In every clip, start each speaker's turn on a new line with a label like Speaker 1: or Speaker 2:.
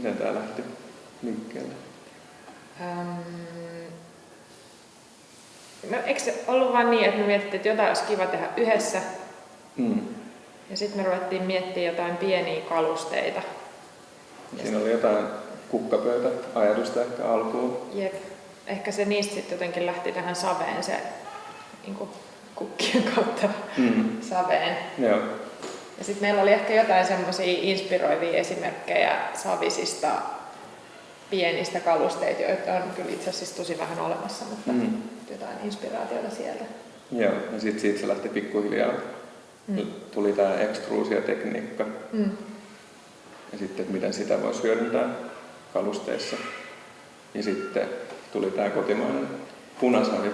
Speaker 1: Miten tää lähti liikkeelle?
Speaker 2: No eikö se ollut vaan niin, että me mietittiin, että jotain olisi kiva tehdä yhdessä. Ja sitten me ruvettiin miettimään jotain pieniä kalusteita.
Speaker 1: Siinä oli jotain kukkapöytä-ajatusta ehkä alkuun.
Speaker 2: Jep. Ehkä se niistä sitten jotenkin lähti tähän saveen se niin kukkien kautta saveen.
Speaker 1: Joo.
Speaker 2: Ja sitten meillä oli ehkä jotain semmoisia inspiroivia esimerkkejä savisista pienistä kalusteita, joita on kyllä itse asiassa tosi vähän olemassa, mutta jotain inspiraatiota sieltä.
Speaker 1: Joo, ja sitten siitä se lähti pikkuhiljaa. Tuli tämä ekstruusiotekniikka. Ja sitten, että miten sitä voisi hyödyntää kalusteissa. Ja sitten tuli tämä kotimainen punasavi.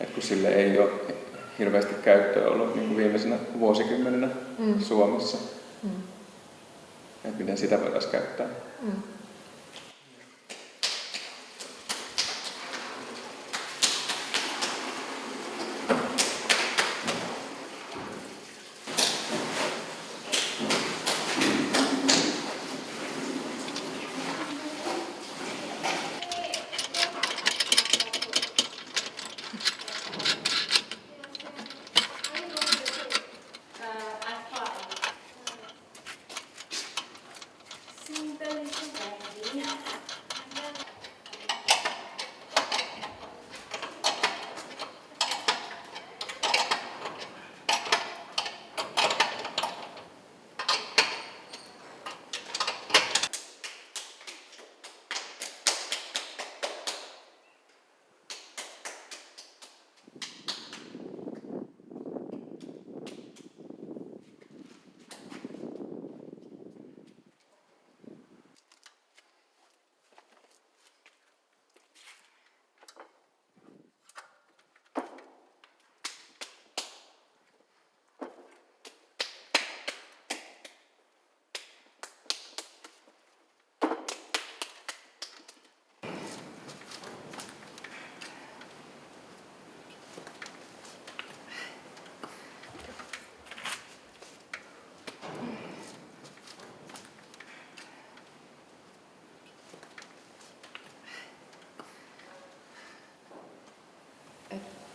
Speaker 1: Et kun sille ei ole hirveästi käyttöä ollut niin kuin viimeisenä vuosikymmeninä Suomessa. Että miten sitä voitaisiin käyttää.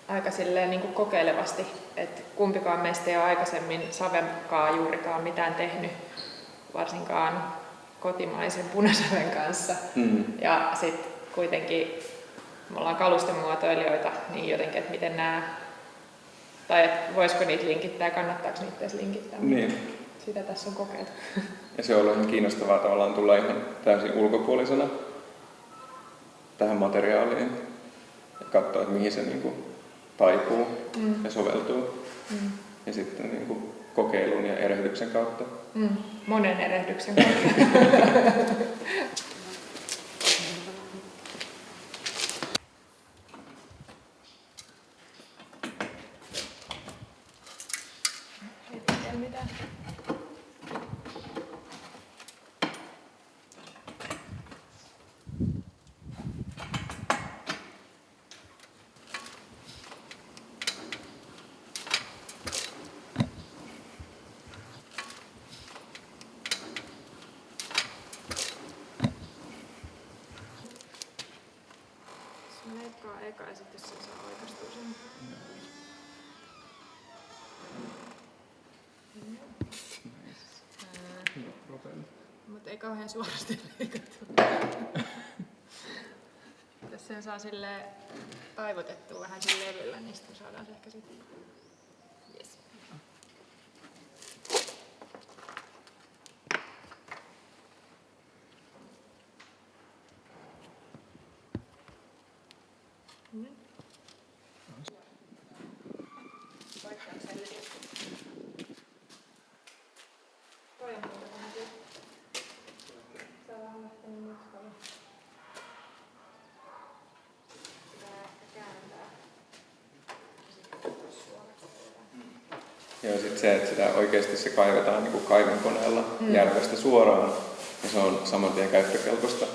Speaker 2: Aika silleen niin kuin kokeilevasti, että kumpikaan meistä ei ole aikaisemmin savenkaan juurikaan mitään tehnyt, varsinkaan kotimaisen punasaven kanssa. Ja sitten kuitenkin me ollaan kalustemuotoilijoita, niin jotenkin, että miten nämä, tai että voisiko niitä linkittää, kannattaako niitä edes linkittää.
Speaker 1: Niin.
Speaker 2: Sitä tässä on kokeiltu.
Speaker 1: Ja se on ollut ihan kiinnostavaa tavallaan tulla ihan täysin ulkopuolisena tähän materiaaliin ja katsoa, että mihin se niinku taipuu ja soveltuu. Ja sitten niinku kokeilun ja erehdyksen kautta.
Speaker 2: Monen erehdyksen kautta. Leikkaa eka ja sitten se saa oikaistua sen. Mutta ei kauhean suorasti leikattu. Jos sen saa silleen taivutettua vähän sillä levyllä, niin sitten saadaan se ehkä sitten. Yes. Toi on muuten vähän Tää on vähän lähtenyt matkalla. Pitää ehkä kääntää.
Speaker 1: Ja sitten se, että sitä oikeasti se kaivetaan niin kuin kaivinkoneella järvestä suoraan. Ja se on saman tien käyttökelpoista.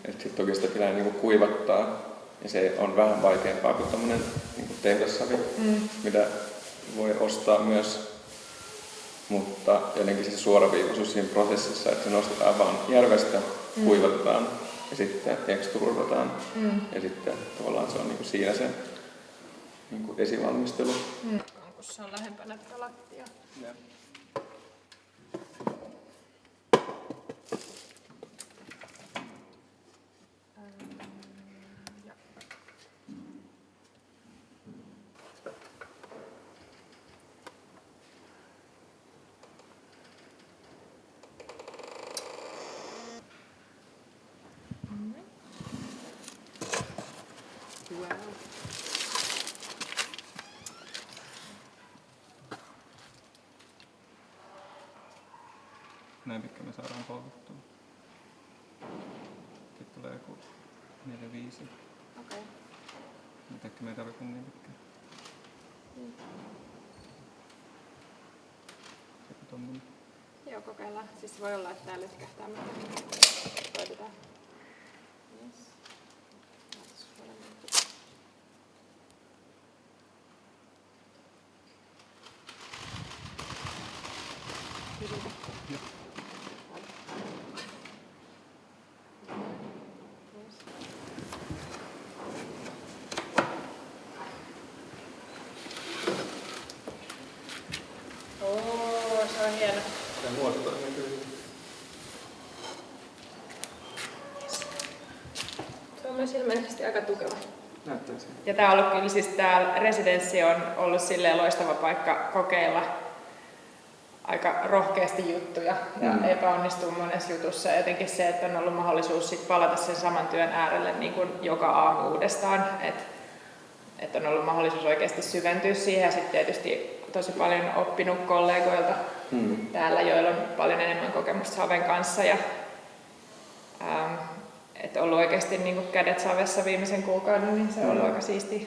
Speaker 1: Että sitten toki sitä pitää niin kuin kuivattaa. Ja se on vähän vaikeampaa kuin tommonen niin kuin tehdassavi, mitä voi ostaa myös mutta jotenkin se suoraviivaisuus siinä prosessissa, että se nostetaan vaan järvestä, kuivatetaan ja sitten ekstruudataan. Ja sitten tavallaan se on niinku siinä se niinku esivalmistelu.
Speaker 2: Kun se on lähempänä tätä lattiaa.
Speaker 1: Ja.
Speaker 2: Wow.
Speaker 1: Näin pitkä me saadaan poltettua. Sitten tulee joku 4-5.
Speaker 2: Okei.
Speaker 1: Mutta ehkä me ei tarvitse niin pitkään. Joku tommonen.
Speaker 2: Joo, kokeillaan. Siis voi olla, että tää lytkähtää, mutta koitetaan. Yes.
Speaker 1: Joo.
Speaker 2: Se on hieno.
Speaker 1: Tämä muoto toimii kyllä.
Speaker 2: Se on myös ilmeisesti aika tukeva.
Speaker 1: Näyttää sen.
Speaker 2: Ja tää on ollut kyllä siis tää residenssi on ollut silleen loistava paikka kokeilla aika rohkeasti juttuja ja epäonnistuu monessa jutussa. Ja jotenkin se, että on ollut mahdollisuus sit palata sen saman työn äärelle niin kuin joka aamu uudestaan. Että on ollut mahdollisuus oikeasti syventyä siihen ja sitten tietysti tosi paljon oppinut kollegoilta täällä, joilla on paljon enemmän kokemusta saven kanssa. Ja, että ollut oikeasti niin kuin kädet savessa viimeisen kuukauden, niin se on ollut aika siistiä.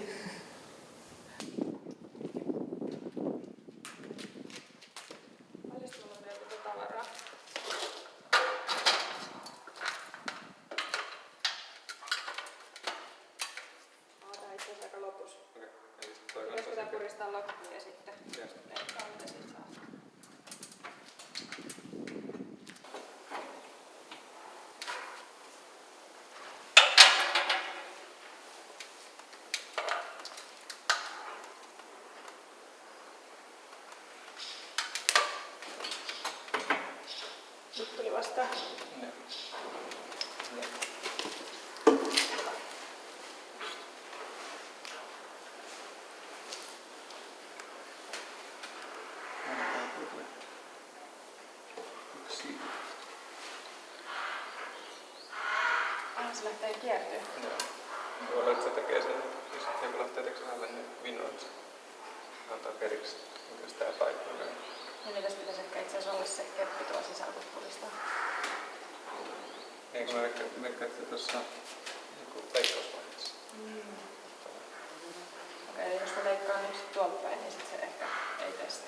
Speaker 2: Pitäisikö tämä puristaa loppuun ja sitten leikkaa mitä siitä saa? Nyt tuli vastaan. Se lähtee kiertyä.
Speaker 1: Joo. Voi olla, että se tekee sen, jos joku lähtee tekemään niin vinnoiksi. Antaa periksi, jos tää paikka on.
Speaker 2: Ja niin tässä pitäisi ehkä itse asiassa olla se keppi tuolla sisällä, kun puristaa.
Speaker 1: Eikö mä veikkaan, että tuossa joku leikkausvaiheessa?
Speaker 2: Okei, jos mä leikkaan nyt tuolta päin, niin sit se ehkä ei testa.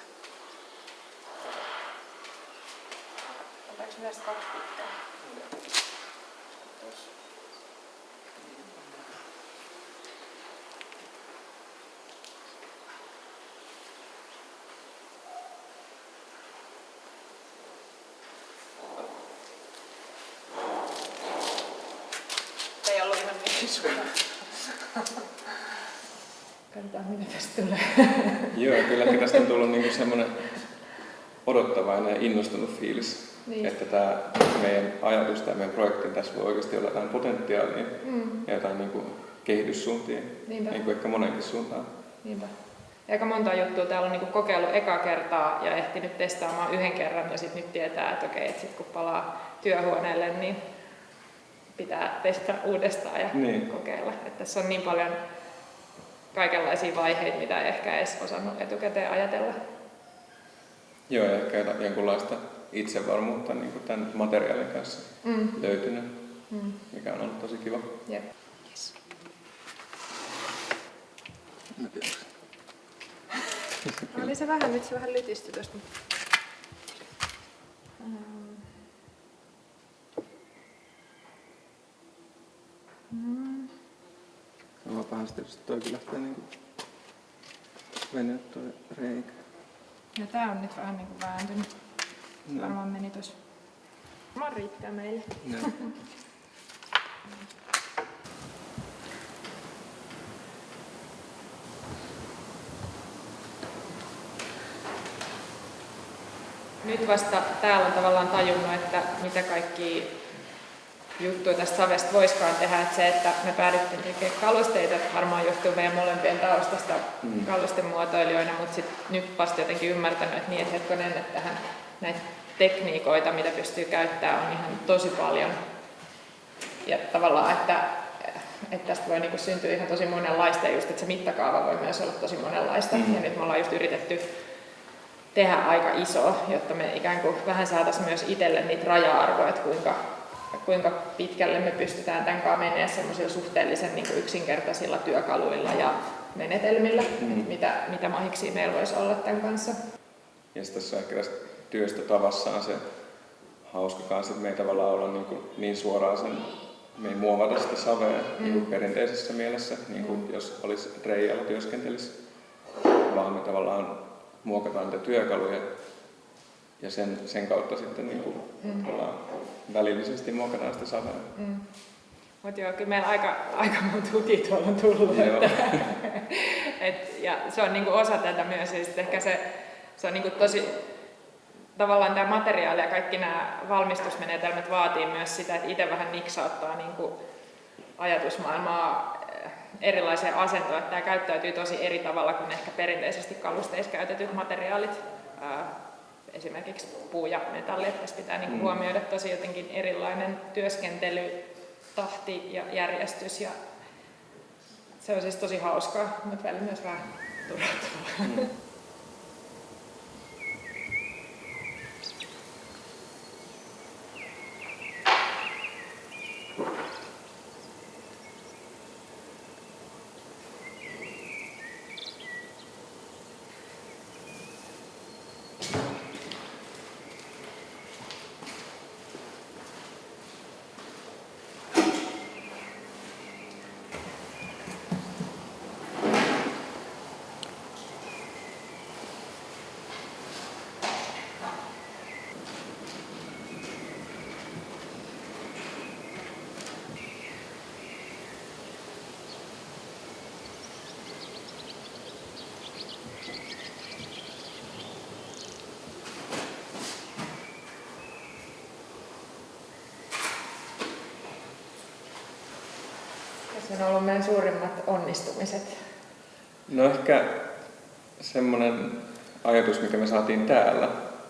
Speaker 2: Otetaanko me tästä 2 pitkää? Tuossa. Ei ollut ihan niin suoraan. Katsotaan mitä tästä tulee.
Speaker 1: Joo, kylläkin tästä on tullut niinku semmoinen odottavainen ja innostunut fiilis. Niin. Että tämä meidän ajatus, tämä meidän projekti, tässä voi oikeasti olla jotain potentiaalia ja jotain niinku kehityssuuntia, niin kuin ehkä monenkin suuntaan.
Speaker 2: Niinpä. Ja aika monta juttua täällä on niinku kokeillut ekaa kertaa ja ehtinyt testaamaan 1 kerran ja sitten nyt tietää, että okei, että sit kun palaa työhuoneelle, niin pitää testata uudestaan ja kokeilla. Että tässä on niin paljon kaikenlaisia vaiheita, mitä ei ehkä edes osannut etukäteen ajatella.
Speaker 1: Joo, ja ehkä jonkunlaista itsevarmuutta niin kuin tämän materiaalin kanssa löytynyt, mikä on ollut tosi kiva.
Speaker 2: Jep. Yes. Oli se vähän, nyt se vähän lytistyi tuosta.
Speaker 1: Vapaasti tietysti toikin lähtee niin venyä toi reikä.
Speaker 2: Ja tää on nyt vähän niinku vääntynyt.
Speaker 1: No.
Speaker 2: Varmaan meni tossa. Varmaan riittää meille.
Speaker 1: No.
Speaker 2: Nyt vasta täällä on tavallaan tajunnut, että mitä kaikki juttuja tästä savesta voiskaan tehdä. Että se, että me päädyttiin tekemään kalusteita, varmaan johtuu meidän molempien taustasta kalusten muotoilijoina, mutta sit nyt vasta jotenkin ymmärtänyt, että niin, että hetkonen, että tähän näitä tekniikoita, mitä pystyy käyttämään, on ihan tosi paljon. Ja tavallaan, että tästä voi niinku syntyä ihan tosi monenlaista ja just, että se mittakaava voi myös olla tosi monenlaista. Ja nyt me ollaan just yritetty tehdä aika iso, jotta me ikään kuin vähän saataisiin myös itselle niitä raja-arvoja, että kuinka pitkälle me pystytään tämän kanssa menemään semmoisilla suhteellisen niin kuin yksinkertaisilla työkaluilla ja menetelmillä, että mitä mahiksi meillä voisi olla tämän kanssa.
Speaker 1: Ja tässä ehkä tästä työstötavassaan se hauska kanssa, että me ei tavallaan olla niin suoraan sen, me ei muovata sitä savea niin perinteisessä mielessä, niin kuin jos olisi reijalla työskentelisi, vaan me tavallaan muokataan niitä työkaluja ja sen kautta sitten niin kuin välillisesti muokataan sitä savea.
Speaker 2: Mutta joo, kyllä meillä aika monta hutia tuolla on tullut. Ja se on niinku osa tätä myös. Ja sitten ehkä se on niinku tosi, tavallaan tämä materiaali ja kaikki nämä valmistusmenetelmät vaatii myös sitä, että itse vähän niksauttaa niinku ajatusmaailmaa erilaisia asentoja. Tämä käyttäytyy tosi eri tavalla kuin ehkä perinteisesti kalusteissa käytetyt materiaalit. Esimerkiksi puu ja metalli, että tässä pitää niinku huomioida tosi jotenkin erilainen työskentelytahti ja järjestys. Ja se on siis tosi hauskaa, mutta välillä myös vähän turhauttavaa. Se on ollut meidän suurimmat onnistumiset.
Speaker 1: No ehkä semmoinen ajatus, mikä me saatiin täällä,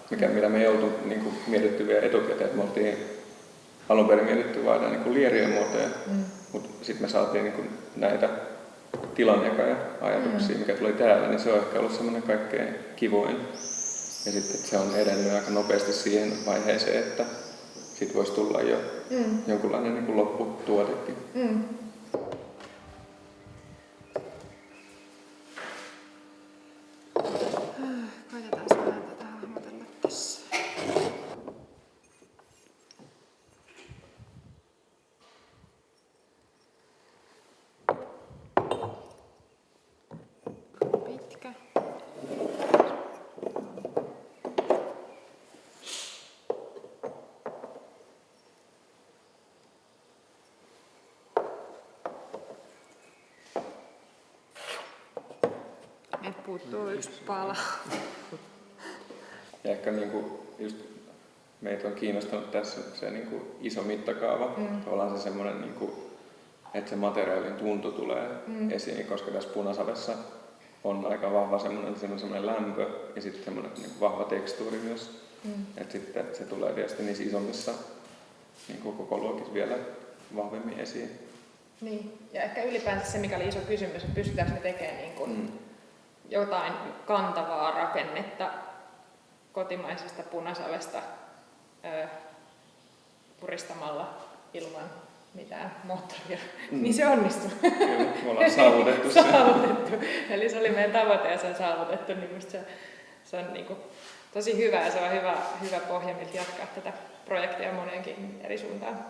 Speaker 1: mitä me ei oltu niin mietitty vielä etukäteen, että me oltiin alun perin mietitty vain niin lierien muotoja, mutta sitten me saatiin niin näitä tilanjakaja-ajatuksia, mikä tuli täällä, niin se on ehkä ollut semmoinen kaikkein kivoin. Ja sitten se on edennyt aika nopeasti siihen vaiheeseen, että sitten voisi tulla jo jonkunlainen niin lopputuotekin.
Speaker 2: Koitetaan vähän tätä hahmotella tässä. Pitkä. Et puuttuu yksi pala.
Speaker 1: Ja ehkä just meitä on kiinnostanut tässä se iso mittakaava, tavallaan se semmoinen, että se materiaalin tuntu tulee esiin, koska tässä punasavessa on aika vahva semmoinen lämpö ja sitten semmoinen vahva tekstuuri myös. Että sitten se tulee tietysti niissä isommissa koko luokissa vielä vahvemmin esiin.
Speaker 2: Niin, ja ehkä ylipäänsä se, mikä oli iso kysymys, että pystytäänkö me tekemään jotain kantavaa rakennetta kotimaisesta punasavesta puristamalla ilman mitään moottoria, niin se onnistui.
Speaker 1: Kyllä, me ollaan saavutettu se.
Speaker 2: Eli se oli meidän tavoite ja se on saavutettu, niin musta se on tosi hyvä ja se on hyvä pohja, miltä jatkaa tätä projektia moneenkin eri suuntaan.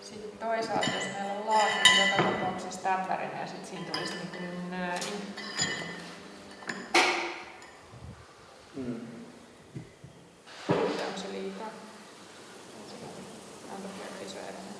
Speaker 2: Sitten toisaalta, jos meillä on laakeri joka tapauksessa tämän värinen ja sitten siinä tulisi niin kuin näin. Tämä on se liikaa. Tämä on toki iso ero.